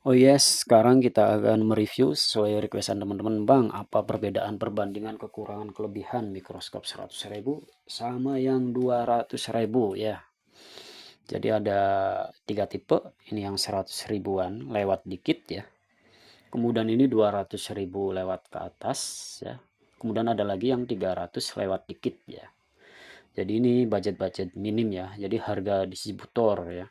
Oh yes, sekarang kita akan mereview sesuai requestan teman-teman, Bang, apa perbedaan perbandingan kekurangan kelebihan mikroskop 100.000 sama yang 200.000 ya. Jadi ada 3 tipe, ini yang 100 ribuan lewat dikit ya. Kemudian ini 200.000 lewat ke atas ya. Kemudian ada lagi yang 300 lewat dikit ya. Jadi ini budget-budget minim ya. Jadi harga distributor ya.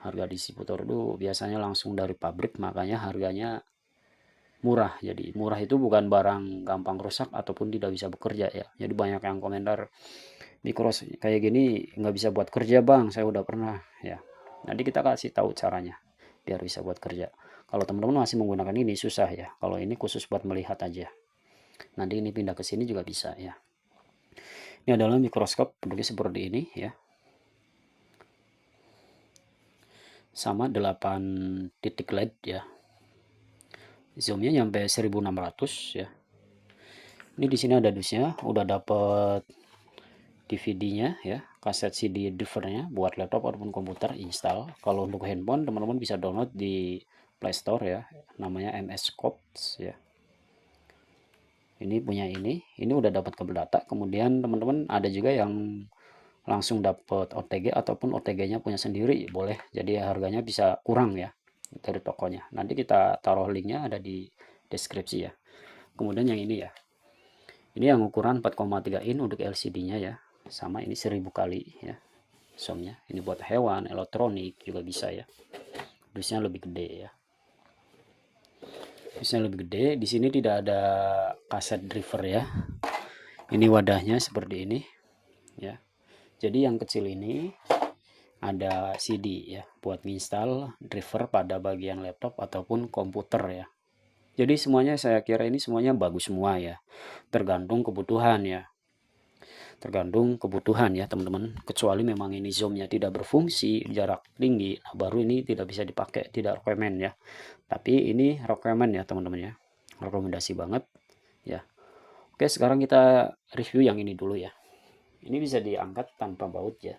Harga distributor itu biasanya langsung dari pabrik, makanya harganya murah. Jadi murah itu bukan barang gampang rusak ataupun tidak bisa bekerja ya. Jadi banyak yang komentar mikros kayak gini nggak bisa buat kerja, Bang, saya udah pernah ya. Nanti kita kasih tahu caranya biar bisa buat kerja. Kalau teman-teman masih menggunakan ini susah ya. Kalau ini khusus buat melihat aja. Nanti ini pindah ke sini juga bisa ya. Ini adalah mikroskop bentuknya seperti ini ya. Sama 8 titik LED ya. Zoomnya nyampe 1600 ya. Ini di sini ada dusnya, udah dapet DVD-nya ya, kaset CD drivernya buat laptop ataupun komputer install. Kalau untuk handphone teman-teman bisa download di Play Store ya, namanya MS Scopes ya. Ini punya ini udah dapat kabel data. Kemudian teman-teman ada juga yang langsung dapat OTG ataupun OTG-nya punya sendiri boleh. Jadi harganya bisa kurang ya dari tokonya. Nanti kita taruh linknya ada di deskripsi ya. Kemudian yang ini ya. Ini yang ukuran 4,3 in untuk LCD-nya ya. Sama ini 1000 kali ya. Zoomnya. Ini buat hewan, elektronik juga bisa ya. Dusnya lebih gede ya. Dusnya lebih gede. Di sini tidak ada kaset driver ya. Ini wadahnya seperti ini ya. Jadi yang kecil ini ada CD ya buat install driver pada bagian laptop ataupun komputer ya. Jadi semuanya saya kira ini semuanya bagus semua ya. Tergantung kebutuhan ya. Tergantung kebutuhan ya teman-teman. Kecuali memang ini zoomnya tidak berfungsi, jarak tinggi, nah baru ini tidak bisa dipakai, tidak recommend ya. Tapi ini recommend ya teman-teman ya. Rekomendasi banget ya. Oke, sekarang kita review yang ini dulu ya. Ini bisa diangkat tanpa baut ya.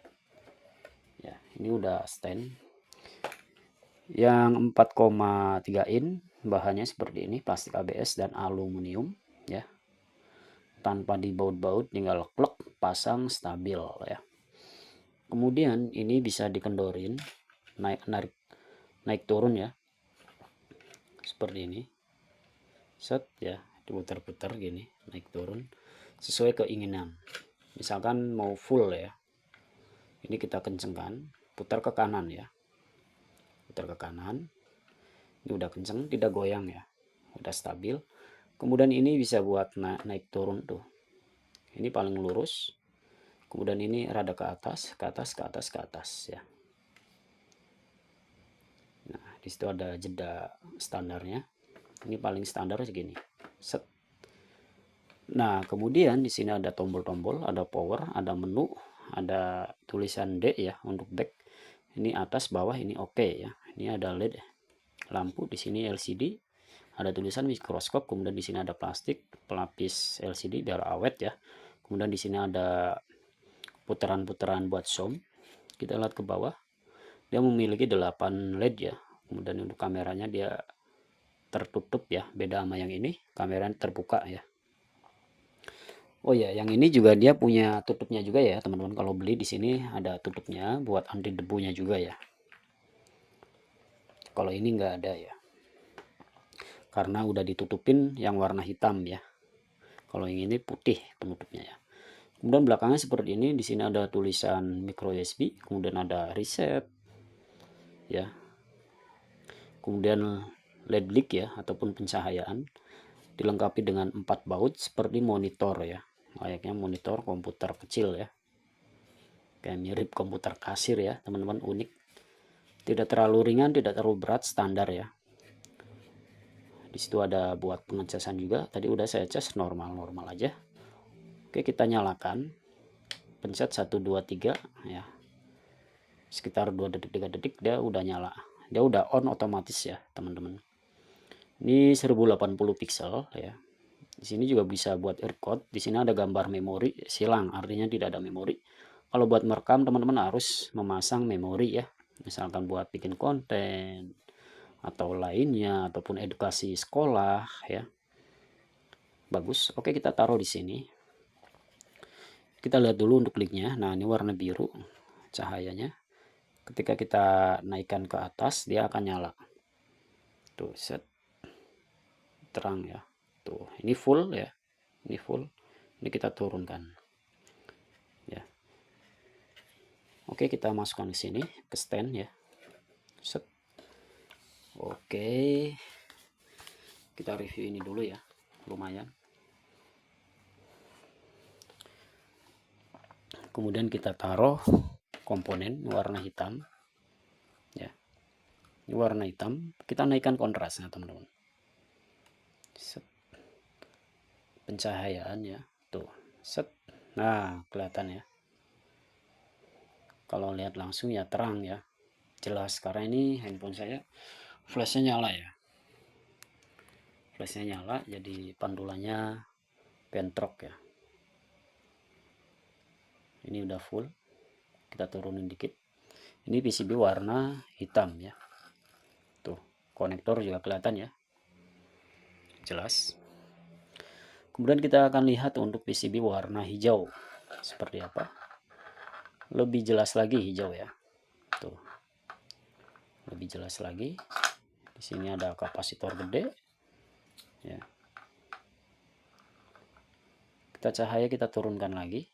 Ya, ini udah stand. Yang 4,3 in, bahannya seperti ini, plastik ABS dan aluminium ya. Tanpa dibaut-baut, tinggal klek, pasang, stabil ya. Kemudian ini bisa dikendorin, naik turun ya. Seperti ini. Set ya, diputar-putar gini, naik turun sesuai keinginan. Misalkan mau full ya. Ini kita kencengkan, putar ke kanan ya. Putar ke kanan. Ini udah kenceng, tidak goyang ya. Udah stabil. Kemudian ini bisa buat naik turun tuh. Ini paling lurus. Kemudian ini rada ke atas, ke atas, ke atas, ke atas ya. Nah, di situ ada jeda standarnya. Ini paling standar segini. Set. Nah, kemudian di sini ada tombol-tombol, ada power, ada menu, ada tulisan D ya untuk back. Ini atas, bawah, ini oke ya. Ini ada LED lampu, di sini LCD, ada tulisan mikroskop, kemudian di sini ada plastik pelapis LCD biar awet ya. Kemudian di sini ada putaran-putaran buat zoom. Kita lihat ke bawah. Dia memiliki 8 LED ya. Kemudian untuk kameranya dia tertutup ya, beda sama yang ini, kameranya terbuka ya. Oh ya, yang ini juga dia punya tutupnya juga ya, teman-teman. Kalau beli di sini ada tutupnya buat anti debunya juga ya. Kalau ini nggak ada ya. Karena udah ditutupin yang warna hitam ya. Kalau yang ini putih penutupnya ya. Kemudian belakangnya seperti ini, di sini ada tulisan micro USB, kemudian ada reset ya. Kemudian LED blick ya ataupun pencahayaan dilengkapi dengan 4 baut seperti monitor ya. Layaknya monitor komputer kecil ya. Kayak mirip komputer kasir ya, teman-teman, unik. Tidak terlalu ringan, tidak terlalu berat, standar ya. Di situ ada buat pengecasan juga. Tadi udah saya cas normal-normal aja. Oke, kita nyalakan. Pencet 1 2 3 ya. Sekitar 2 detik 3 detik dia udah nyala. Dia udah on otomatis ya, teman-teman. Ini 1080 pixel ya. Di sini juga bisa buat earcode. Di sini ada gambar memori silang, artinya tidak ada memori. Kalau buat merekam teman-teman harus memasang memori ya. Misalkan buat bikin konten atau lainnya, ataupun edukasi sekolah ya. Bagus. Oke, kita taruh di sini. Kita lihat dulu untuk linknya. Nah, ini warna biru cahayanya. Ketika kita naikkan ke atas, dia akan nyala. Tuh, set. Terang ya. Tuh, ini full ya. Ini full. Ini kita turunkan. Ya. Oke, kita masukkan ke sini, ke stand ya. Set. Oke. Kita review ini dulu ya. Lumayan. Kemudian kita taruh komponen warna hitam ya. Ini warna hitam, kita naikkan kontrasnya teman-teman. Set. Pencahayaan ya, tuh set. Nah, kelihatan ya, kalau lihat langsung ya terang ya, jelas, karena ini handphone saya flashnya nyala ya, flashnya nyala, jadi pantulannya bentrok ya. Ini udah full, kita turunin dikit. Ini PCB warna hitam ya, tuh konektor juga kelihatan ya, jelas. Kemudian kita akan lihat untuk PCB warna hijau seperti apa, lebih jelas lagi hijau ya, tuh lebih jelas lagi. Di sini ada kapasitor gede ya. Cahaya kita turunkan lagi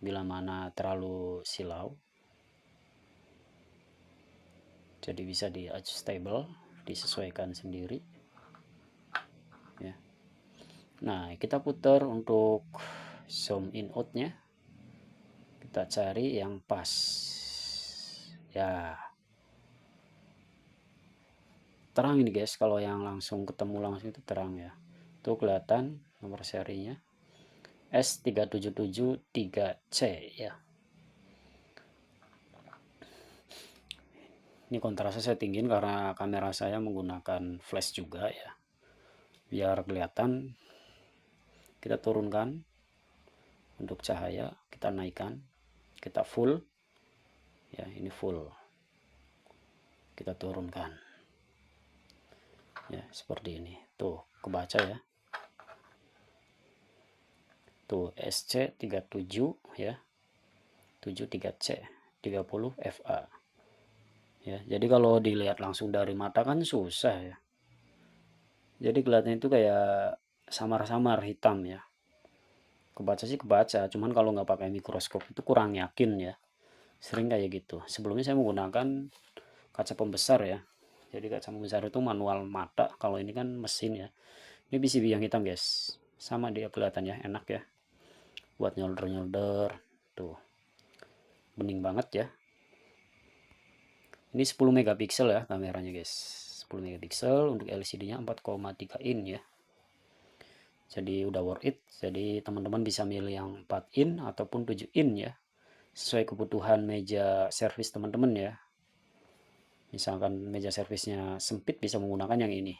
bila mana terlalu silau, jadi bisa di adjustable, disesuaikan sendiri ya. Nah, kita putar untuk zoom in outnya, kita cari yang pas ya. Terang ini guys, kalau yang langsung ketemu langsung itu terang ya. Tuh kelihatan nomor serinya S3773C ya. Ini kontrasnya saya tinggiin karena kamera saya menggunakan flash juga ya, biar kelihatan. Kita turunkan untuk cahaya, kita naikkan, kita full ya, ini full, kita turunkan ya, seperti ini. Tuh kebaca ya, tuh SC37 ya, 73C 30 FA ya. Jadi kalau dilihat langsung dari mata kan susah ya, jadi kelihatan itu kayak samar-samar hitam ya. Kebaca sih kebaca, cuman kalau nggak pakai mikroskop itu kurang yakin ya, sering kayak gitu. Sebelumnya saya menggunakan kaca pembesar ya, jadi kaca pembesar itu manual mata, kalau ini kan mesin ya. Ini PCB yang hitam guys, sama dia kelihatan ya, enak ya buat nyolder-nyolder. Tuh bening banget ya. Ini 10 megapiksel ya kameranya guys, 10 megapiksel. Untuk LCD nya 4,3 in ya, jadi udah worth it. Jadi teman-teman bisa milih yang 4 in ataupun 7 in ya, sesuai kebutuhan meja servis teman-teman ya. Misalkan meja servisnya sempit, bisa menggunakan yang ini,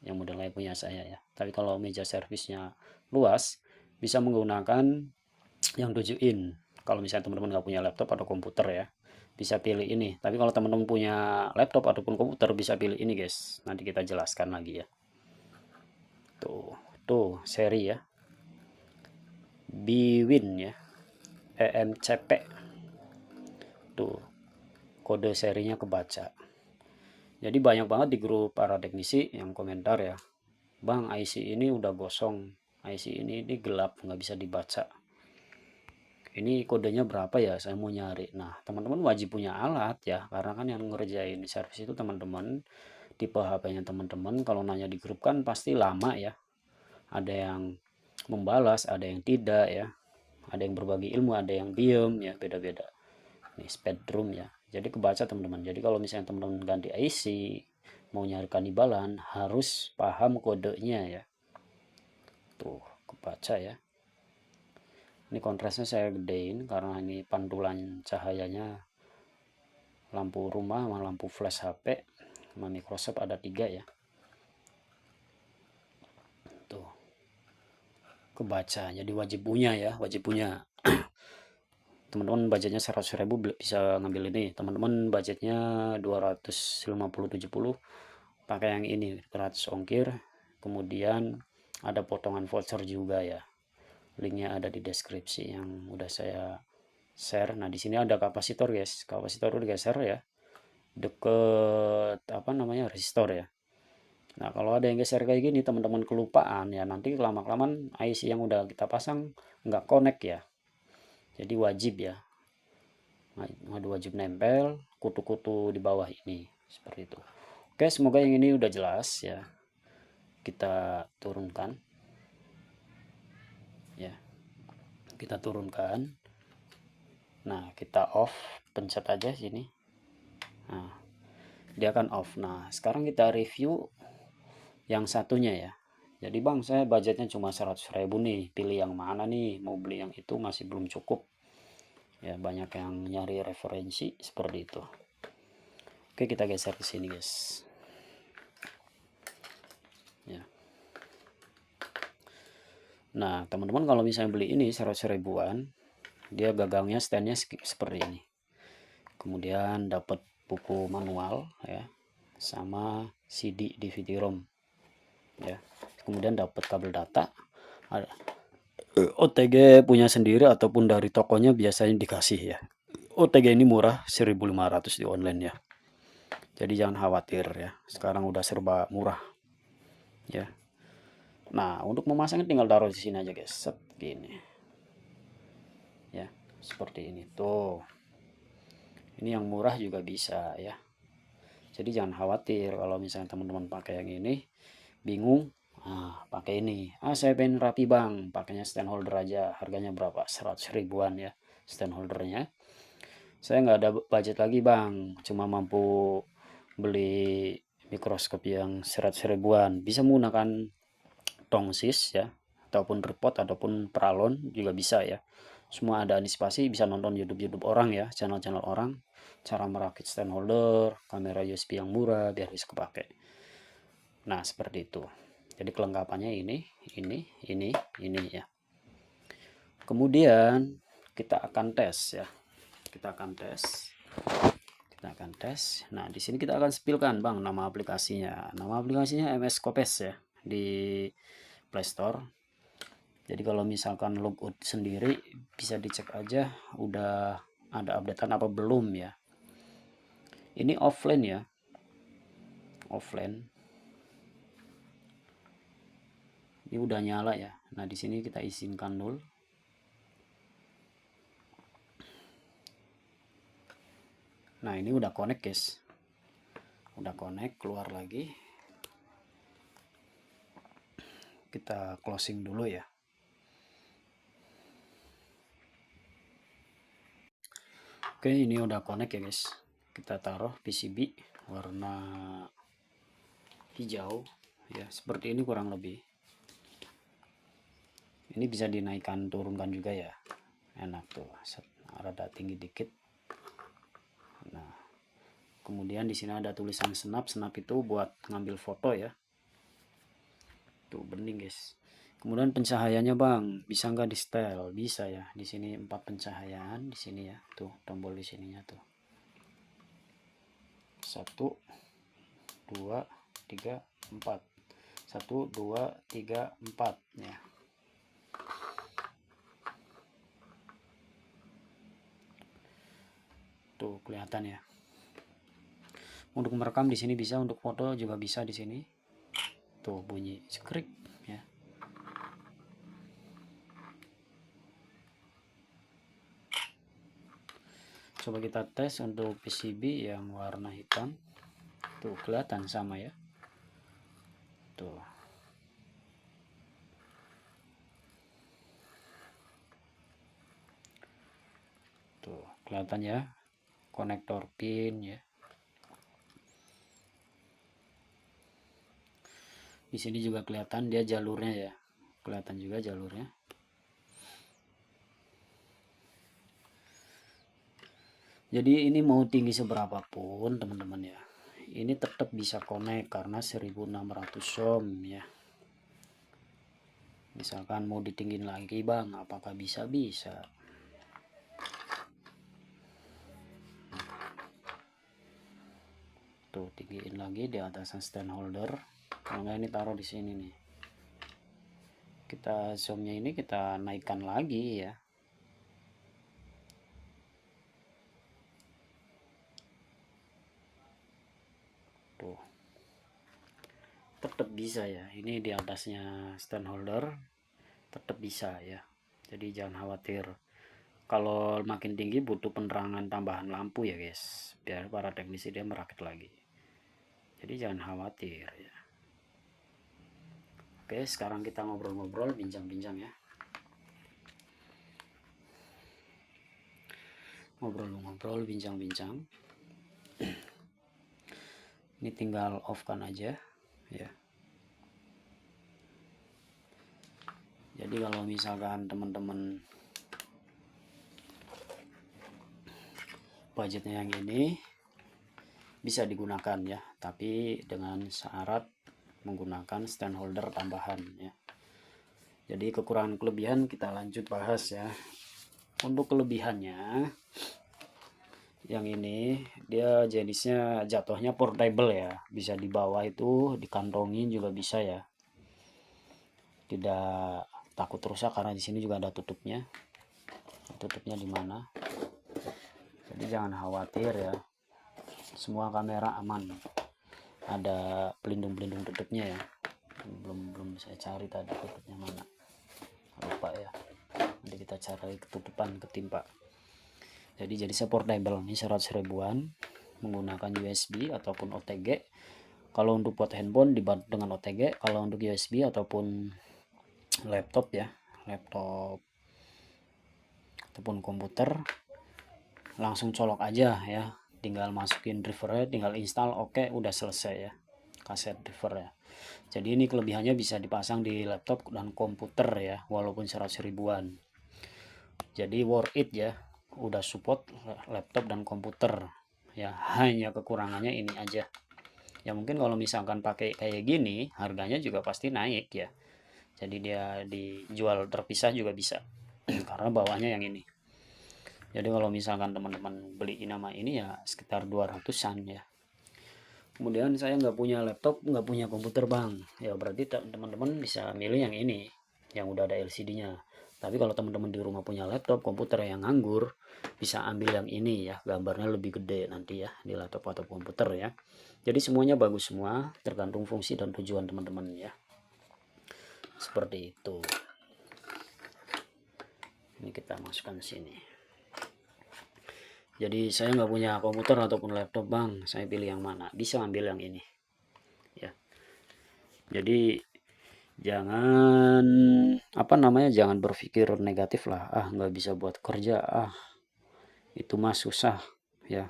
yang modelnya punya saya ya. Tapi kalau meja servisnya luas, bisa menggunakan yang 7 in. Kalau misalnya teman-teman nggak punya laptop atau komputer ya, bisa pilih ini. Tapi kalau teman-teman punya laptop ataupun komputer, bisa pilih ini guys. Nanti kita jelaskan lagi ya. Tuh seri ya, Bwin ya, EMCP. Tuh kode serinya kebaca. Jadi banyak banget di grup para teknisi yang komentar ya, bang IC ini udah gosong, IC ini gelap, nggak bisa dibaca, ini kodenya berapa ya, saya mau nyari. Nah teman-teman wajib punya alat ya, karena kan yang ngerjain servis itu teman-teman, tipe HP-nya teman-teman. Kalau nanya di grup kan pasti lama ya, ada yang membalas, ada yang tidak ya, ada yang berbagi ilmu, ada yang diem ya, beda-beda. Nih speedroom ya, jadi kebaca teman-teman. Jadi kalau misalnya teman-teman ganti IC, mau nyari kanibalan, harus paham kodenya ya. Tuh kebaca ya. Ini kontrasnya saya gedein karena ini pantulan cahayanya lampu rumah sama lampu flash HP sama Microsoft ada 3 ya. Tuh kebaca, jadi wajib punya ya, wajib punya. Teman-teman budgetnya 100.000 bisa ngambil ini. Teman-teman budgetnya 250-70 pakai yang ini, gratis ongkir. Kemudian ada potongan voucher juga ya, linknya ada di deskripsi yang udah saya share. Nah di sini ada kapasitor guys, kapasitor udah geser ya, deket apa namanya resistor ya. Nah kalau ada yang geser kayak gini teman-teman kelupaan ya, nanti lama-kelamaan IC yang udah kita pasang nggak connect ya. Jadi wajib ya, wajib nempel kutu-kutu di bawah ini seperti itu. Oke, semoga yang ini udah jelas ya. Kita turunkan ya, kita turunkan. Nah kita off, pencet aja sini. Nah dia akan off. Nah sekarang kita review yang satunya ya. Jadi bang, saya budgetnya cuma 100.000 nih, pilih yang mana nih, mau beli yang itu masih belum cukup ya, banyak yang nyari referensi seperti itu. Oke, kita geser ke sini guys ya. Nah teman-teman kalau misalnya beli ini 100 ribuan, dia gagangnya standnya seperti ini. Kemudian dapat buku manual ya, sama CD DVD ROM ya. Kemudian dapat kabel data, ada OTG punya sendiri ataupun dari tokonya biasanya dikasih ya. OTG ini murah, 1.500 di online ya. Jadi jangan khawatir ya, sekarang udah serba murah ya. Nah untuk memasangnya tinggal taruh di sini aja guys, set gini ya, seperti ini tuh. Ini yang murah juga bisa ya. Jadi jangan khawatir kalau misalnya teman-teman pakai yang ini bingung, pakai ini. Saya pengen rapi bang, pakainya stand holder aja. Harganya berapa? 100 ribuan ya stand holdernya. Saya nggak ada budget lagi bang, cuma mampu beli mikroskop yang 100 ribuan. Bisa menggunakan tongsis ya, ataupun repot ataupun peralon juga bisa ya. Semua ada antisipasi, bisa nonton YouTube orang ya, channel-channel orang, cara merakit stand holder, kamera USB yang murah biar bisa kepake. Nah seperti itu. Jadi kelengkapannya ini ya. Kemudian kita akan tes ya. Kita akan tes. Nah di sini kita akan spillkan bang nama aplikasinya. Nama aplikasinya MS Kopes ya di Play Store. Jadi kalau misalkan logout sendiri bisa dicek aja udah ada updatean apa belum ya. Ini offline ya, offline. Ini udah nyala ya. Nah di sini kita izinkan dulu. Nah ini udah connect guys, udah connect, keluar lagi. Kita closing dulu ya. Oke, ini udah connect ya guys. Kita taruh PCB warna hijau ya, seperti ini kurang lebih. Ini bisa dinaikkan turunkan juga ya, enak tuh, rada tinggi dikit. Nah kemudian di sini ada tulisan snap itu buat ngambil foto ya. Tuh bening guys. Kemudian pencahayaannya bang, bisa nggak di setel? Bisa ya. Di sini 4 pencahayaan di sini ya. Tuh tombol di sininya tuh. 1, 2, 3, 4. 1, 2, 3, 4 ya. Tuh kelihatan ya. Untuk merekam di sini bisa, untuk foto juga bisa di sini. Tuh bunyi skrik ya. Coba kita tes untuk PCB yang warna hitam. Tuh kelihatan sama ya. Tuh. Tuh kelihatan ya. Konektor pin ya. Di sini juga kelihatan dia jalurnya ya. Kelihatan juga jalurnya. Jadi ini mau tinggi seberapa pun teman-teman ya, ini tetap bisa connect karena 1600 ohm ya. Misalkan mau ditinggiin lagi bang, apakah bisa? Bisa. Tuh, tinggiin lagi di atas stand holder. Kalau nggak ini taruh di sini nih. Kita zoomnya ini kita naikkan lagi ya. Tuh, tetap bisa ya. Ini di atasnya stand holder tetap bisa ya. Jadi jangan khawatir. Kalau makin tinggi butuh penerangan tambahan lampu ya guys, biar para teknisi dia merakit lagi. Jadi jangan khawatir ya. Oke, sekarang kita ngobrol-ngobrol, bincang-bincang ya. Ngobrol-ngobrol, bincang-bincang. Ini tinggal off kan aja ya. Jadi kalau misalkan teman-teman budgetnya yang ini bisa digunakan ya, tapi dengan syarat menggunakan stand holder tambahan ya. Jadi kekurangan kelebihan kita lanjut bahas ya. Untuk kelebihannya yang ini dia jenisnya jatuhnya portable ya, bisa dibawa itu dikantongin juga bisa ya, tidak takut rusak karena di sini juga ada tutupnya. Tutupnya di mana, jadi jangan khawatir ya, semua kamera aman, ada pelindung-pelindung tutupnya ya. Belum saya cari tadi tutupnya mana, lupa ya, nanti kita cari ketutupan ketimpa. Jadi saya portable, ini 100 ribuan menggunakan USB ataupun OTG. Kalau untuk buat handphone dibantu dengan OTG, kalau untuk USB ataupun laptop ya, laptop ataupun komputer langsung colok aja ya, tinggal masukin drivernya, tinggal install, oke, udah selesai ya, kaset driver ya. Jadi ini kelebihannya bisa dipasang di laptop dan komputer ya, walaupun 100 ribuan. Jadi worth it ya, udah support laptop dan komputer ya. Hanya kekurangannya ini aja ya, mungkin kalau misalkan pakai kayak gini harganya juga pasti naik ya. Jadi dia dijual terpisah juga bisa karena bawahnya yang ini. Jadi kalau misalkan teman-teman beli nama ini ya sekitar 200-an ya. Kemudian saya nggak punya laptop, nggak punya komputer bang, ya berarti teman-teman bisa milih yang ini yang udah ada LCD-nya. Tapi kalau teman-teman di rumah punya laptop, komputer yang nganggur, bisa ambil yang ini ya, gambarnya lebih gede nanti ya di laptop atau komputer ya. Jadi semuanya bagus semua, tergantung fungsi dan tujuan teman-teman ya. Seperti itu. Ini kita masukkan sini. Jadi saya nggak punya komputer ataupun laptop bang, saya pilih yang mana? Bisa ambil yang ini ya. Jadi jangan jangan berpikir negatif lah, nggak bisa buat kerja, itu mah susah ya.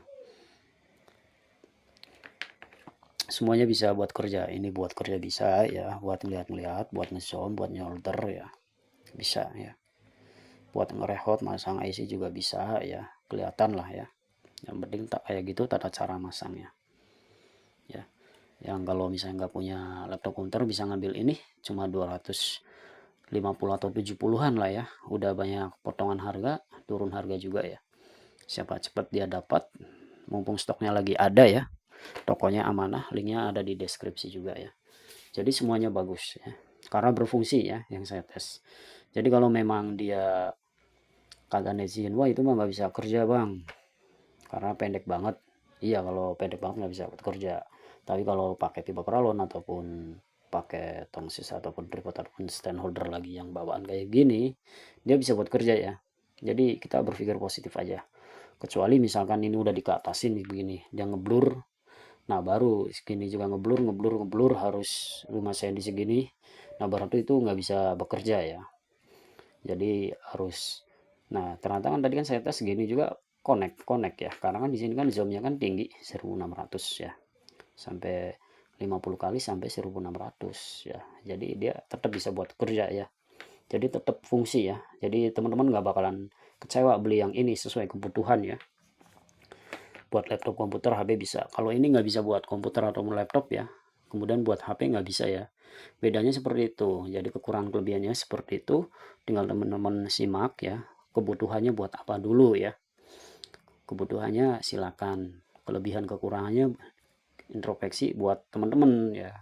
Semuanya bisa buat kerja, ini buat kerja bisa ya, buat ngeliat-ngeliat, buat ngezoom, buat nyolder ya, bisa ya. Buat ngerehot, masang IC juga bisa ya, kelihatan lah ya. Yang penting tak kayak gitu tata cara masangnya ya. Yang kalau misalnya nggak punya laptop komputer bisa ngambil ini, cuma 250 atau 70-an lah ya, udah banyak potongan harga, turun harga juga ya. Siapa cepat dia dapat, mumpung stoknya lagi ada ya, tokonya Amanah, linknya ada di deskripsi juga ya. Jadi semuanya bagus ya, karena berfungsi ya yang saya tes. Jadi kalau memang dia kagak nezin, wah itu mah nggak bisa kerja bang, karena pendek banget. Iya, kalau pendek banget nggak bisa kerja. Tapi kalau pakai tipe kralon ataupun pakai tongsis ataupun tripod ataupun stand holder lagi yang bawaan kayak gini, dia bisa buat kerja ya. Jadi kita berpikir positif aja. Kecuali misalkan ini udah dikatasin nih begini, dia ngeblur. Nah baru segini juga ngeblur harus 5 cm segini. Nah baru itu nggak bisa bekerja ya. Jadi harus, nah ternyata kan tadi kan saya tes segini juga connect ya, karena kan di sini kan zoomnya kan tinggi 1600 ya, sampai 50 kali sampai 1600 ya. Jadi dia tetap bisa buat kerja ya, jadi tetap fungsi ya. Jadi teman-teman nggak bakalan kecewa beli yang ini, sesuai kebutuhan ya. Buat laptop, komputer, HP bisa. Kalau ini nggak bisa buat komputer atau laptop ya, kemudian buat HP nggak bisa ya. Bedanya seperti itu. Jadi kekurangan kelebihannya seperti itu. Tinggal teman-teman simak ya, kebutuhannya buat apa dulu ya. Kebutuhannya silakan, kelebihan kekurangannya introspeksi buat teman-teman ya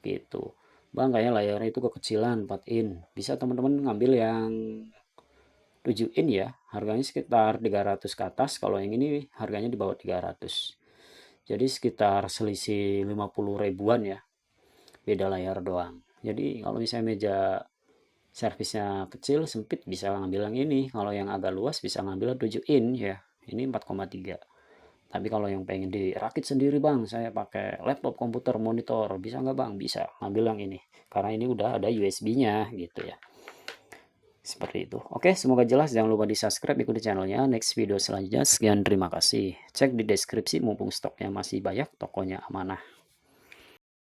gitu. Bang, kayak layarnya itu kekecilan 4 in. Bisa teman-teman ngambil yang 7 in ya. Harganya sekitar 300 ke atas. Kalau yang ini harganya di bawah 300. Jadi sekitar selisih 50 ribuan ya. Beda layar doang. Jadi kalau misalnya meja servisnya kecil, sempit, bisa ngambil yang ini. Kalau yang agak luas bisa ngambil 7 in ya. Ini 4,3. Tapi kalau yang pengen dirakit sendiri bang, saya pakai laptop, komputer, monitor, bisa nggak bang? Bisa, ambil yang ini. Karena ini udah ada USB-nya gitu ya. Seperti itu. Oke, semoga jelas. Jangan lupa di subscribe, ikuti channelnya. Next video selanjutnya. Sekian, terima kasih. Cek di deskripsi mumpung stoknya masih banyak, tokonya amanah.